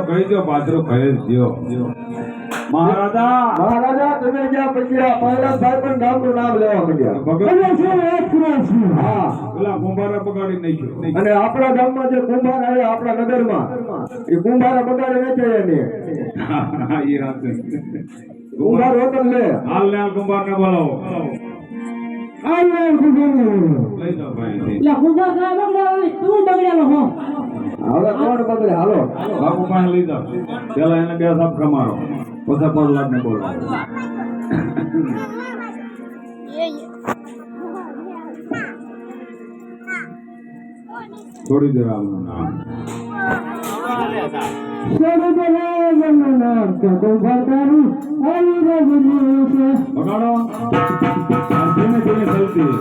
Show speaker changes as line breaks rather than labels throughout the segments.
કહીજો પાત્રો કહે દો મહારાજા તમે જ્યાં પહોંચ્યા પહેલા સાહેબ પણ ગામનું નામ લેવા માંડ્યા. હા પેલા કુંભારા બગાડી નાખ્યો અને આપણા ગામમાં જે કુંભાર આવ્યા આપણા નગરમાં એ કુંભારા બગાડી નાખ્યા એને કુંભાર હોટલ લે હાલ ને કુંભાર ને બોલાવો. હવે કોણ બગડે હાલો બાપુ પાસે લઈ જાઓ. પેલા એને બે સાપ મારો પછી પ્રહલાદ ને બોલાવો. થોડી દેર આવનું નામ બગાડો ધીમે ધીમે ચલતી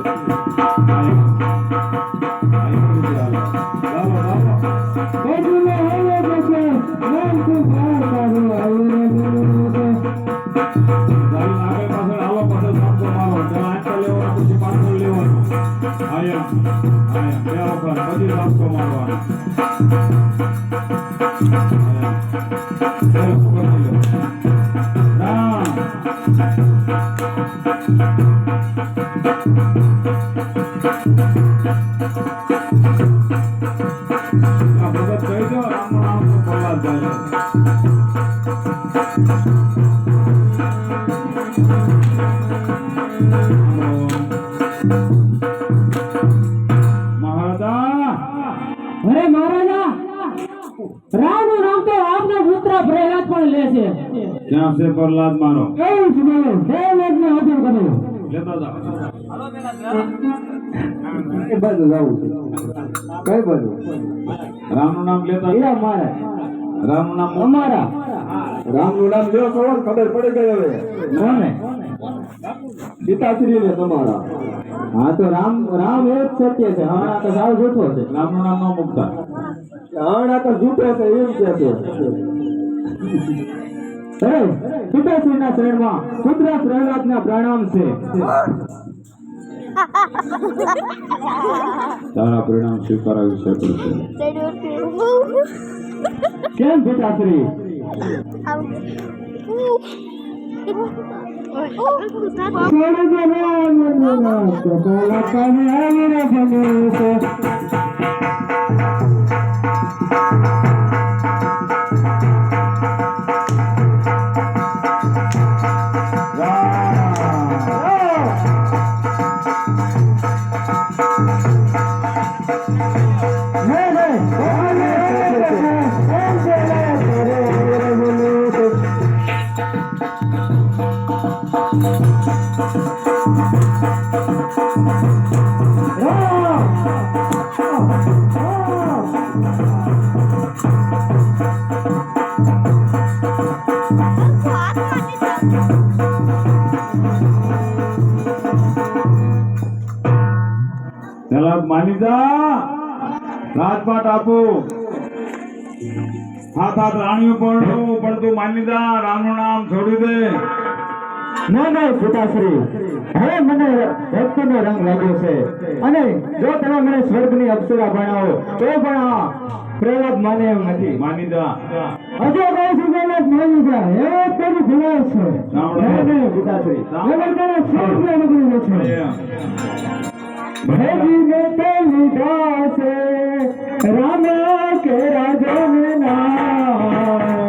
ક્યાં છે પ્રહલાદ મારો લેતા જાઓ. એ બાજુ જાવું છે કઈ બાજુ રામનું નામ લેતા મારે રામનું નામ અમારા રામનું નામ લ્યો તો ખબર પડી ગઈ હવે કોને પિતાશ્રી ને તમારા. હા તો રામ રામ એ જ સત્ય છે. હમણાં તો સાવ જૂઠો છે. રામનું નામ ન મુકતા હમણાં તો જૂઠો છે એમ કે છે. પિતાશ્રીના શરણમાં પુત્ર પ્રહલાદના પ્રણામ છે. તારા પરિણામ સ્વીકારાવી શકે છે. કેમ પિતાશ્રી માની જા રાજપાટ આપો હાથ હાથ રાણીઓ પણ તું માની જા રામનું નામ છોડી દે. નહીં પિતાશ્રી હવે મને ભક્તિનો રંગ લાગ્યો છે અને જો તમે મને સ્વર્ગની અપ્સરા ભણાવો તો પણ આ પ્રહલાદ માને એમ નથી. માની જા હજુ કઈ સુગંધ માની જા એ તેની ભૂલાય છે. નહીં પિતાશ્રી સ્વર્ગ છે ભેજી ને રામ કે રાજન નામ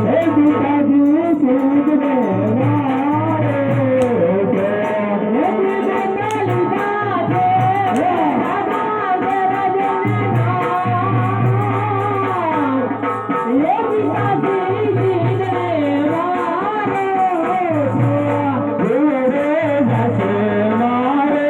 હે પિતાજી સુધ ને મારે છે હે પિતાજી સાથે રામ કે રાજન નામ હે પિતાજી સુધ ને મારે છે રે હસે મારે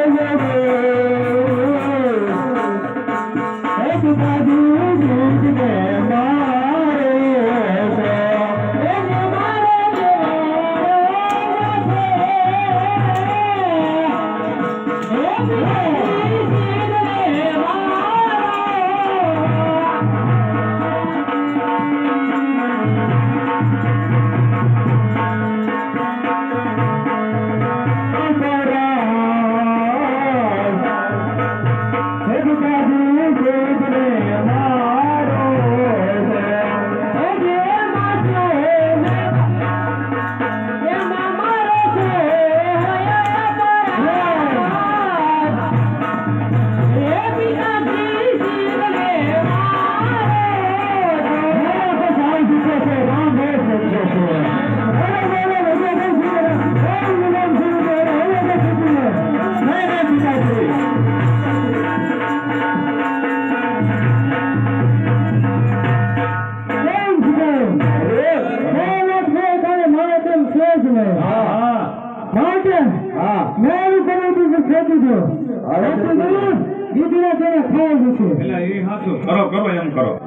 કરો એમ કરો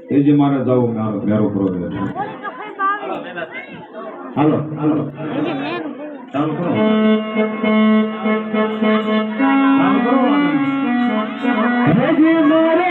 એ જે મારે જવું મારો મેરો પ્રોગ્રામ હાલો હાલો ચાલુ કરો ચાલુ કરો